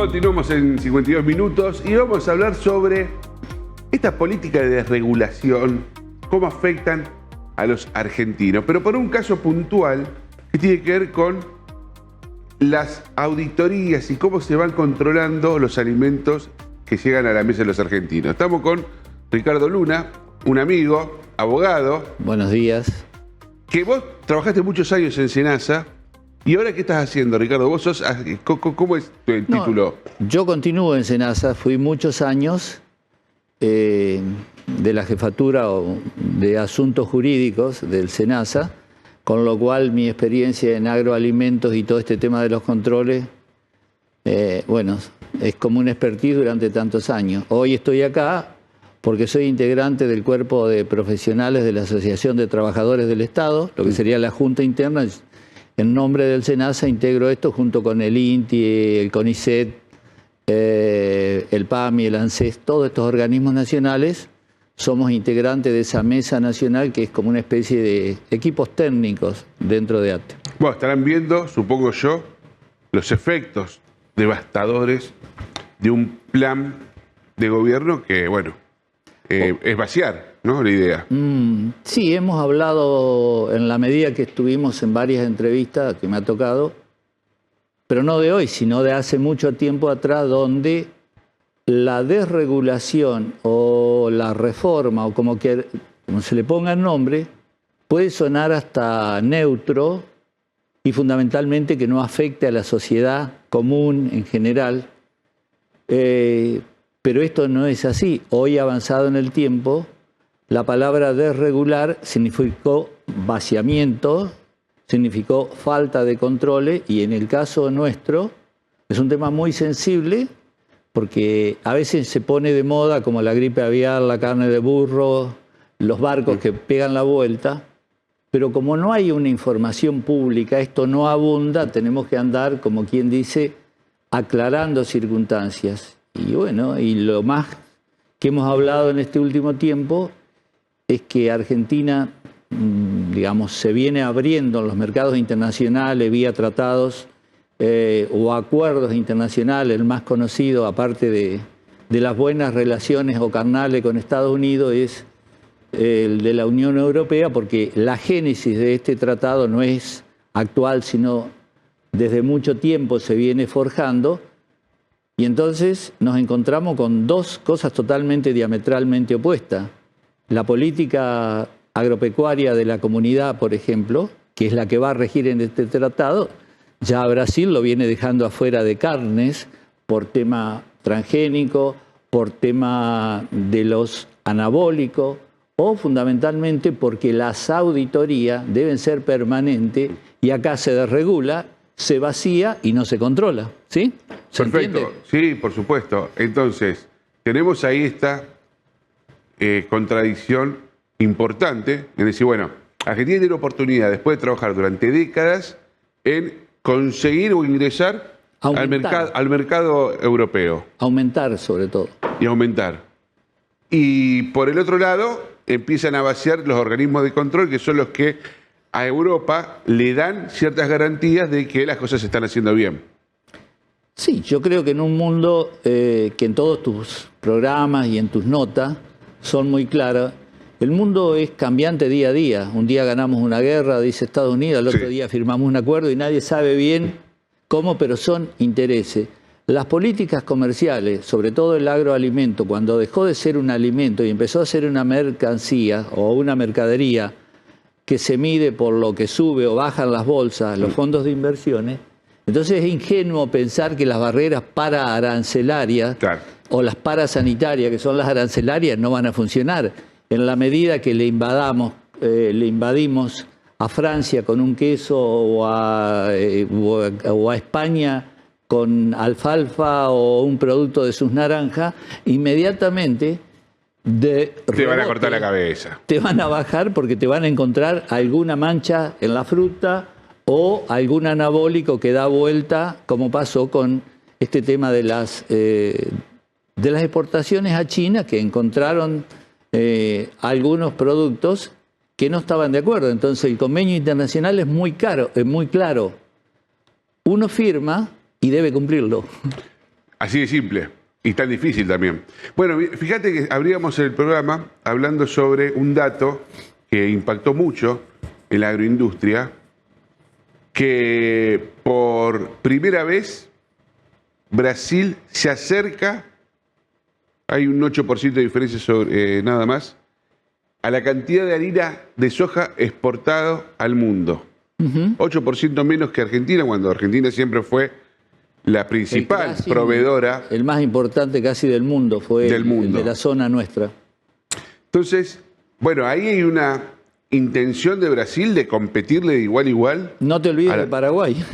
Continuamos en 52 minutos y vamos a hablar sobre esta política de desregulación, cómo afectan a los argentinos, pero por un caso puntual que tiene que ver con las auditorías y cómo se van controlando los alimentos que llegan a la mesa de los argentinos. Estamos con Ricardo Luna, un amigo, abogado. Buenos días. Que vos trabajaste muchos años en SENASA. ¿Y ahora qué estás haciendo, Ricardo? ¿Vos sos, cómo es tu título? Yo continúo en SENASA, fui muchos años de la jefatura de asuntos jurídicos del SENASA, con lo cual mi experiencia en agroalimentos y todo este tema de los controles, bueno, es como una expertise durante tantos años. Hoy estoy acá porque soy integrante del cuerpo de profesionales de la Asociación de Trabajadores del Estado, lo que sería la Junta Interna. En nombre del SENASA integro esto junto con el INTI, el CONICET, el PAMI, el ANSES, todos estos organismos nacionales. Somos integrantes de esa mesa nacional que es como una especie de equipos técnicos dentro de ATE. Bueno, estarán viendo, supongo yo, los efectos devastadores de un plan de gobierno que, bueno, es vaciar, ¿no? La idea. Sí, hemos hablado en la medida que estuvimos en varias entrevistas que me ha tocado, pero no de hoy, sino de hace mucho tiempo atrás, donde la desregulación o la reforma, o como se le ponga el nombre, puede sonar hasta neutro y fundamentalmente que no afecte a la sociedad común en general. Pero esto no es así. Hoy, avanzado en el tiempo, la palabra desregular significó vaciamiento, significó falta de controles, y en el caso nuestro es un tema muy sensible porque a veces se pone de moda como la gripe aviar, la carne de burro, los barcos que pegan la vuelta, pero como no hay una información pública, esto no abunda, tenemos que andar, como quien dice, aclarando circunstancias. Y bueno, y lo más que hemos hablado en este último tiempo es que Argentina, digamos, se viene abriendo en los mercados internacionales vía tratados o acuerdos internacionales. El más conocido, aparte de las buenas relaciones o carnales con Estados Unidos, es el de la Unión Europea, porque la génesis de este tratado no es actual, sino desde mucho tiempo se viene forjando. Y entonces nos encontramos con dos cosas totalmente diametralmente opuestas. La política agropecuaria de la comunidad, por ejemplo, que es la que va a regir en este tratado, ya Brasil lo viene dejando afuera de carnes por tema transgénico, por tema de los anabólicos, o fundamentalmente porque las auditorías deben ser permanentes y acá se desregula, se vacía y no se controla. ¿Sí? ¿Se Perfecto. entiende? Sí, por supuesto. Entonces, tenemos ahí esta contradicción importante en decir, bueno, Argentina tiene oportunidad, después de trabajar durante décadas, en conseguir o ingresar al mercado europeo. Aumentar, sobre todo. Y aumentar. Y por el otro lado, empiezan a vaciar los organismos de control, que son los que a Europa le dan ciertas garantías de que las cosas se están haciendo bien. Sí, yo creo que en un mundo que en todos tus programas y en tus notas son muy claras, el mundo es cambiante día a día. Un día ganamos una guerra, dice Estados Unidos, al otro día firmamos un acuerdo y nadie sabe bien cómo, pero son intereses. Las políticas comerciales, sobre todo el agroalimento, cuando dejó de ser un alimento y empezó a ser una mercancía o una mercadería que se mide por lo que sube o bajan las bolsas, los fondos de inversiones, entonces es ingenuo pensar que las barreras pararancelarias o las parasanitarias, que son las arancelarias, no van a funcionar. En la medida que le invadimos a Francia con un queso o a España con alfalfa o un producto de sus naranjas, inmediatamente te van a cortar la cabeza. Te van a bajar porque te van a encontrar alguna mancha en la fruta o algún anabólico que da vuelta, como pasó con este tema de las exportaciones a China, que encontraron algunos productos que no estaban de acuerdo. Entonces el convenio internacional es muy claro. Uno firma y debe cumplirlo. Así de simple. Y tan difícil también. Bueno, fíjate que abríamos el programa hablando sobre un dato que impactó mucho en la agroindustria, que por primera vez Brasil se acerca, hay un 8% de diferencia sobre, nada más, a la cantidad de harina de soja exportado al mundo. 8% menos que Argentina, cuando Argentina siempre fue la principal proveedora. El más importante casi del mundo, fue el de la zona nuestra. Entonces, bueno, ahí hay una intención de Brasil de competirle de igual a igual. No te olvides de Paraguay.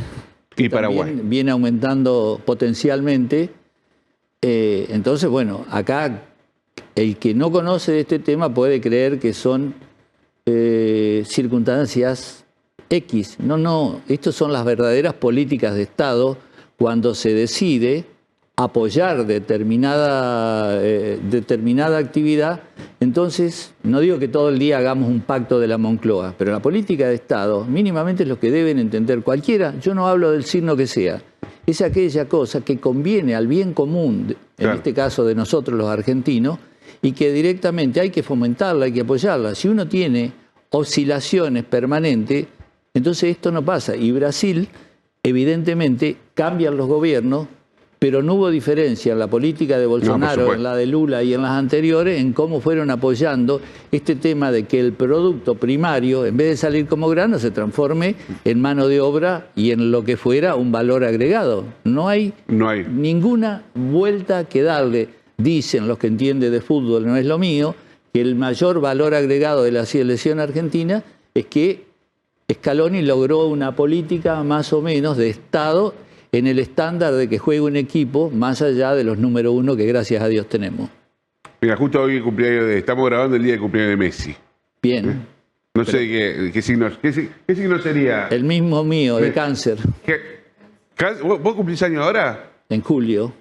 Y Paraguay. Viene aumentando potencialmente. Entonces, bueno, acá el que no conoce de este tema puede creer que son circunstancias X. No, estas son las verdaderas políticas de Estado cuando se decide apoyar determinada actividad. Entonces, no digo que todo el día hagamos un pacto de la Moncloa, pero la política de Estado mínimamente es lo que deben entender cualquiera. Yo no hablo del signo que sea. Es aquella cosa que conviene al bien común, en este caso de nosotros los argentinos, y que directamente hay que fomentarla, hay que apoyarla. Si uno tiene oscilaciones permanentes, entonces esto no pasa. Y Brasil, evidentemente, cambian los gobiernos, pero no hubo diferencia en la política de Bolsonaro, en la de Lula y en las anteriores, en cómo fueron apoyando este tema de que el producto primario, en vez de salir como grano, se transforme en mano de obra y en lo que fuera un valor agregado. No hay ninguna vuelta que darle. Dicen los que entienden de fútbol, no es lo mío, que el mayor valor agregado de la selección argentina es que Scaloni logró una política más o menos de Estado en el estándar de que juegue un equipo más allá de los número uno que gracias a Dios tenemos. Mira, justo hoy estamos grabando el día de cumpleaños de Messi. Bien. No sé qué signo sería. El mismo mío, de cáncer. ¿Vos cumplís años ahora? En julio.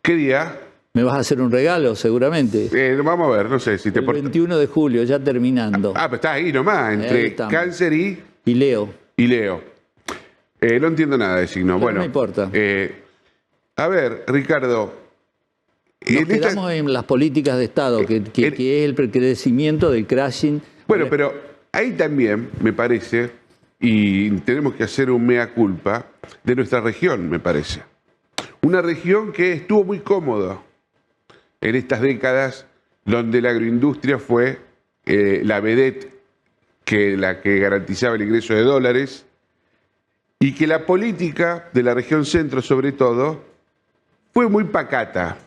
¿Qué día? ¿Me vas a hacer un regalo, seguramente? Vamos a ver, no sé si te El 21 de julio, ya terminando. Pero estás ahí nomás, entre cáncer y Leo. Y Leo. No entiendo nada de signo. Bueno, no me importa. A ver, Ricardo. Nos quedamos en las políticas de Estado, que es el crecimiento del crashing. Bueno, pero ahí también, me parece, y tenemos que hacer un mea culpa de nuestra región, me parece. Una región que estuvo muy cómoda en estas décadas donde la agroindustria fue la vedette, la que garantizaba el ingreso de dólares, y que la política de la región centro, sobre todo, fue muy pacata,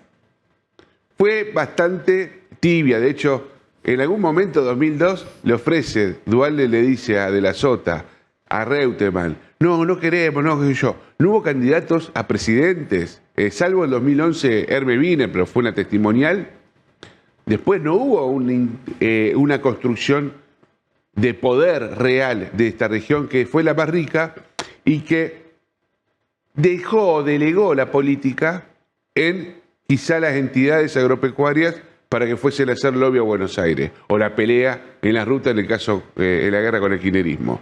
fue bastante tibia. De hecho, en algún momento, 2002, Duhalde le dice a De la Sota, a Reutemann, no queremos, no, qué sé yo. No hubo candidatos a presidentes, salvo el 2011 Herme Wiener, pero fue una testimonial. Después no hubo una construcción de poder real de esta región, que fue la más rica y que delegó la política en quizá las entidades agropecuarias para que fuesen a hacer lobby a Buenos Aires, o la pelea en las rutas en el caso de la guerra con el kirchnerismo.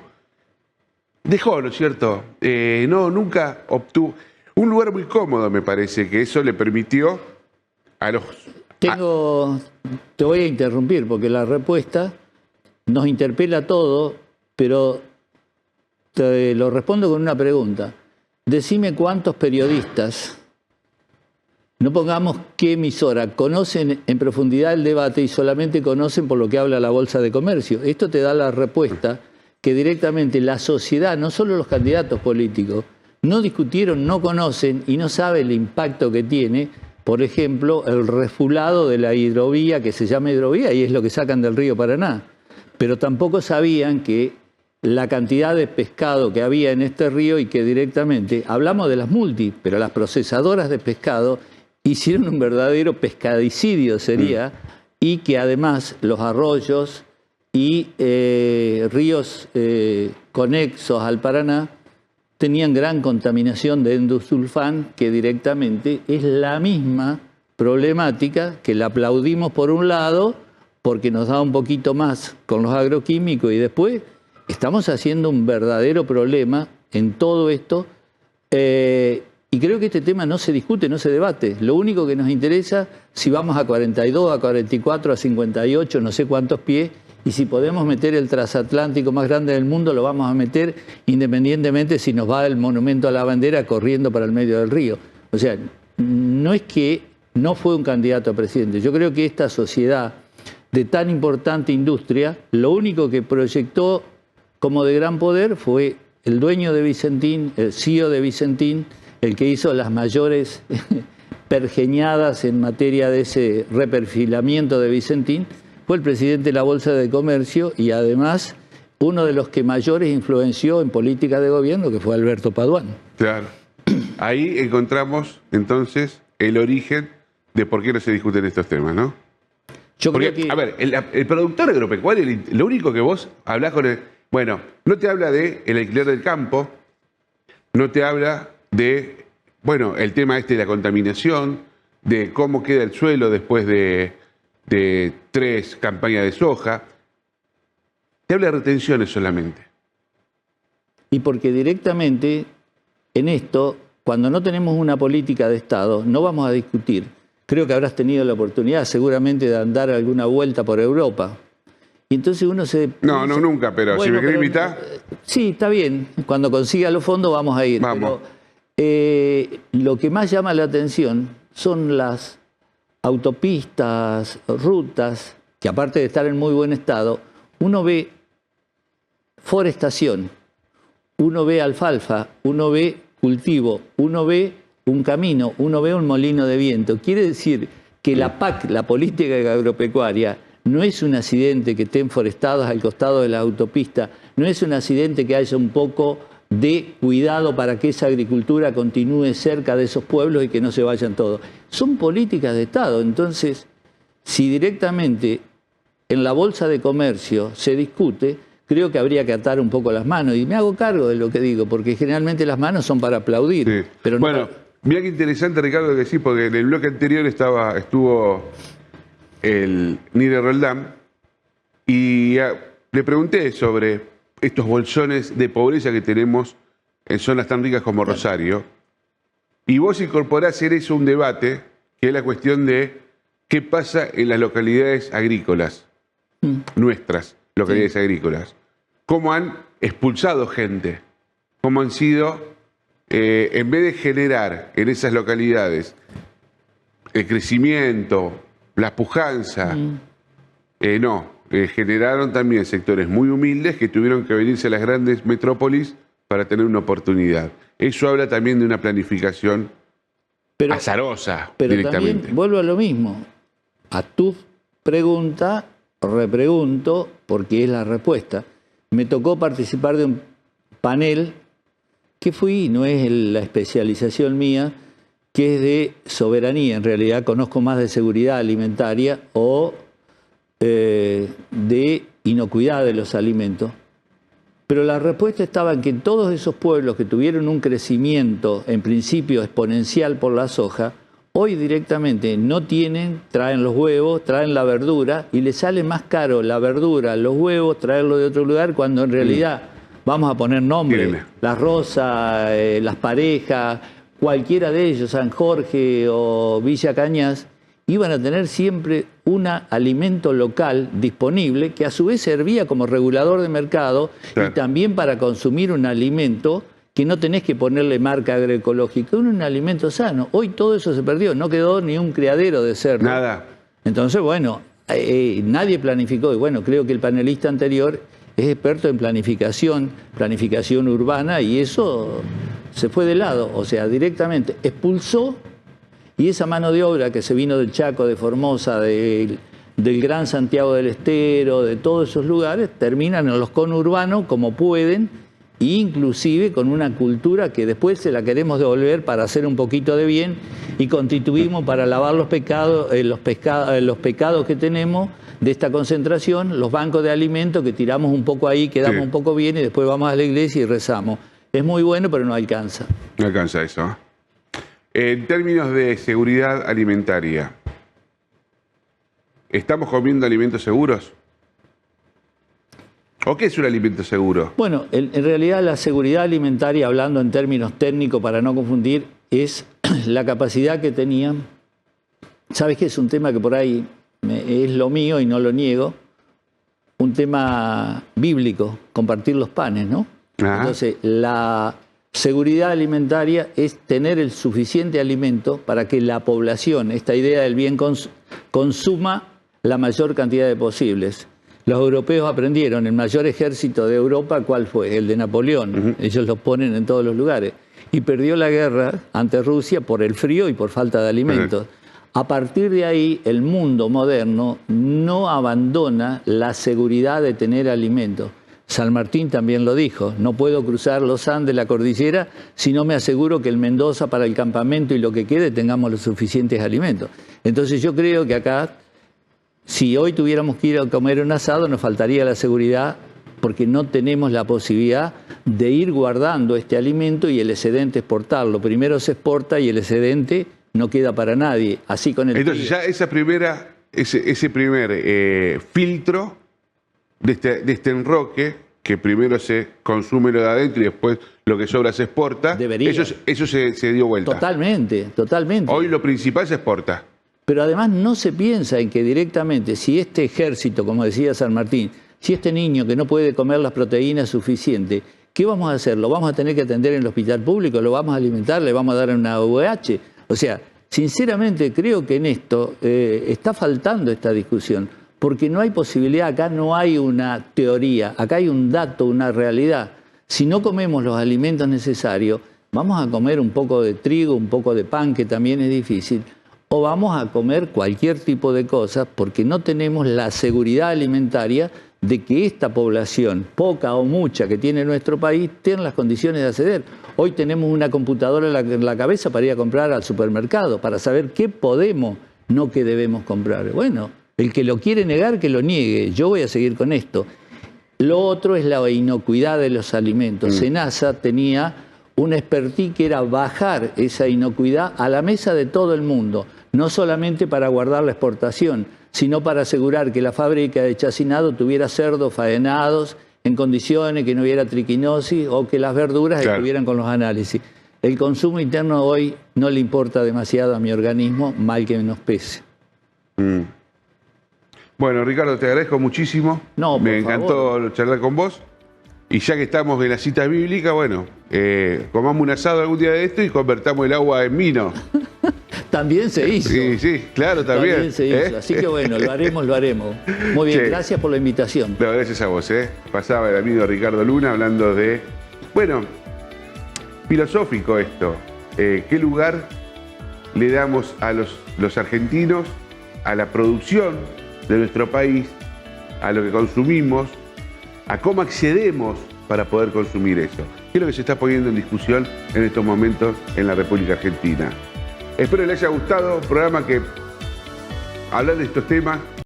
Dejó, ¿no es cierto? Nunca obtuvo un lugar muy cómodo, me parece, que eso le permitió a los... Te voy a interrumpir porque la respuesta nos interpela a todos, pero te lo respondo con una pregunta. Decime cuántos periodistas, no pongamos qué emisora, conocen en profundidad el debate y solamente conocen por lo que habla la Bolsa de Comercio. Esto te da la respuesta que directamente la sociedad, no solo los candidatos políticos, no discutieron, no conocen y no saben el impacto que tiene, por ejemplo, el refulado de la hidrovía, que se llama hidrovía y es lo que sacan del río Paraná. Pero tampoco sabían que la cantidad de pescado que había en este río y que directamente, hablamos de las multi, pero las procesadoras de pescado hicieron un verdadero pescadicidio, sería, y que además los arroyos y ríos conexos al Paraná tenían gran contaminación de endosulfán, que directamente es la misma problemática, que la aplaudimos por un lado, porque nos da un poquito más con los agroquímicos, y después estamos haciendo un verdadero problema en todo esto, Y creo que este tema no se discute, no se debate. Lo único que nos interesa, si vamos a 42, a 44, a 58, no sé cuántos pies, y si podemos meter el transatlántico más grande del mundo, lo vamos a meter independientemente si nos va el monumento a la bandera corriendo para el medio del río. O sea, no es que no fue un candidato a presidente. Yo creo que esta sociedad de tan importante industria, lo único que proyectó como de gran poder fue el dueño de Vicentín, el CEO de Vicentín, el que hizo las mayores pergeñadas en materia de ese reperfilamiento de Vicentín, fue el presidente de la Bolsa de Comercio y además uno de los que mayores influenció en política de gobierno, que fue Alberto Paduan. Claro. Ahí encontramos entonces el origen de por qué no se discuten estos temas, ¿no? Yo Porque, creo que... a ver, el productor agropecuario, lo único que vos hablás con él, bueno, no te habla de el alquiler del campo, no te habla de, bueno, el tema de la contaminación, de cómo queda el suelo después de 3 campañas de soja. Te habla de retenciones solamente. Y porque directamente en esto, cuando no tenemos una política de Estado, no vamos a discutir. Creo que habrás tenido la oportunidad seguramente de andar alguna vuelta por Europa. Y entonces uno se... No, nunca, pero bueno, si me querés invitar... Sí, está bien. Cuando consiga los fondos vamos a ir. Vamos. Pero lo que más llama la atención son las autopistas, rutas, que aparte de estar en muy buen estado, uno ve forestación, uno ve alfalfa, uno ve cultivo, uno ve un camino, uno ve un molino de viento. Quiere decir que la PAC, la política agropecuaria, no es un accidente que estén forestados al costado de la autopista, no es un accidente que haya un poco de cuidado para que esa agricultura continúe cerca de esos pueblos y que no se vayan todos. Son políticas de Estado. Entonces, si directamente en la Bolsa de Comercio se discute, creo que habría que atar un poco las manos. Y me hago cargo de lo que digo, porque generalmente las manos son para aplaudir. Sí. Pero no bueno, mira qué interesante, Ricardo, que decís, porque en el bloque anterior estuvo el Nire Roldán y le pregunté sobre estos bolsones de pobreza que tenemos en zonas tan ricas como Rosario. Y vos incorporás en eso un debate, que es la cuestión de qué pasa en las localidades agrícolas, nuestras localidades agrícolas. Cómo han expulsado gente, cómo han sido, en vez de generar en esas localidades el crecimiento, la pujanza, generaron también sectores muy humildes que tuvieron que venirse a las grandes metrópolis para tener una oportunidad. Eso habla también de una planificación azarosa directamente. Pero también vuelvo a lo mismo. A tu pregunta, repregunto, porque es la respuesta. Me tocó participar de un panel que fui, no es la especialización mía, que es de soberanía. En realidad conozco más de seguridad alimentaria o de inocuidad de los alimentos. Pero la respuesta estaba en que en todos esos pueblos que tuvieron un crecimiento, en principio exponencial por la soja, hoy directamente no tienen, traen los huevos, traen la verdura, y les sale más caro la verdura, los huevos, traerlo de otro lugar, cuando en realidad, vamos a poner nombres, Las Rosas, Las Parejas, cualquiera de ellos, San Jorge o Villa Cañas, iban a tener siempre un alimento local disponible que a su vez servía como regulador de mercado, claro, y también para consumir un alimento que no tenés que ponerle marca agroecológica, un alimento sano. Hoy todo eso se perdió, no quedó ni un criadero de cerdo. Nada. Entonces, bueno, nadie planificó, y bueno, creo que el panelista anterior es experto en planificación urbana, y eso se fue de lado, o sea, directamente expulsó. Y esa mano de obra que se vino del Chaco, de Formosa, del Gran Santiago del Estero, de todos esos lugares, terminan en los conurbanos como pueden, e inclusive con una cultura que después se la queremos devolver para hacer un poquito de bien, y constituimos para lavar los pecados que tenemos de esta concentración, los bancos de alimentos que tiramos un poco ahí, quedamos un poco bien, y después vamos a la iglesia y rezamos. Es muy bueno, pero no alcanza. No alcanza eso. En términos de seguridad alimentaria, ¿estamos comiendo alimentos seguros? ¿O qué es un alimento seguro? Bueno, en realidad la seguridad alimentaria, hablando en términos técnicos para no confundir, es la capacidad que tenían. Sabes que es un tema que por ahí es lo mío y no lo niego, un tema bíblico, compartir los panes, ¿no? Ajá. Entonces, la seguridad alimentaria es tener el suficiente alimento para que la población, esta idea del bien, consuma la mayor cantidad de posibles. Los europeos aprendieron, el mayor ejército de Europa, ¿cuál fue? El de Napoleón. Ellos lo ponen en todos los lugares. Y perdió la guerra ante Rusia por el frío y por falta de alimentos. A partir de ahí, el mundo moderno no abandona la seguridad de tener alimentos. San Martín también lo dijo, no puedo cruzar los Andes, la cordillera, si no me aseguro que en Mendoza, para el campamento y lo que quede, tengamos los suficientes alimentos. Entonces yo creo que acá, si hoy tuviéramos que ir a comer un asado, nos faltaría la seguridad, porque no tenemos la posibilidad de ir guardando este alimento y el excedente exportarlo. Primero se exporta y el excedente no queda para nadie. Así con el Entonces ya ese primer filtro de este enroque, que primero se consume lo de adentro y después lo que sobra se exporta, eso se dio vuelta. Totalmente, totalmente. Hoy lo principal se exporta. Pero además no se piensa en que directamente, si este ejército, como decía San Martín, si este niño que no puede comer las proteínas suficientes, ¿qué vamos a hacer? ¿Lo vamos a tener que atender en el hospital público? ¿Lo vamos a alimentar? ¿Le vamos a dar una VH? O sea, sinceramente creo que en esto está faltando esta discusión, porque no hay posibilidad, acá no hay una teoría, acá hay un dato, una realidad. Si no comemos los alimentos necesarios, vamos a comer un poco de trigo, un poco de pan, que también es difícil, o vamos a comer cualquier tipo de cosas, porque no tenemos la seguridad alimentaria de que esta población, poca o mucha que tiene nuestro país, tenga las condiciones de acceder. Hoy tenemos una computadora en la cabeza para ir a comprar al supermercado, para saber qué podemos, no qué debemos comprar. Bueno, el que lo quiere negar, que lo niegue. Yo voy a seguir con esto. Lo otro es la inocuidad de los alimentos. SENASA tenía una expertise que era bajar esa inocuidad a la mesa de todo el mundo, no solamente para guardar la exportación, sino para asegurar que la fábrica de chacinado tuviera cerdos faenados en condiciones, que no hubiera triquinosis o que las verduras estuvieran con los análisis. El consumo interno hoy no le importa demasiado a mi organismo, mal que nos pese. Bueno, Ricardo, te agradezco muchísimo. No, me encantó charlar con vos. Y ya que estamos en la cita bíblica, bueno, comamos un asado algún día de esto y convertamos el agua en vino. También se hizo. Sí, sí, claro, también. Se hizo. Así que bueno, lo haremos, lo haremos. Muy bien, gracias por la invitación. No, gracias a vos, Pasaba el amigo Ricardo Luna hablando de, bueno, filosófico esto. ¿Qué lugar le damos a los argentinos, a la producción de nuestro país, a lo que consumimos, a cómo accedemos para poder consumir eso? ¿Qué es lo que se está poniendo en discusión en estos momentos en la República Argentina? Espero les haya gustado un programa que hablar de estos temas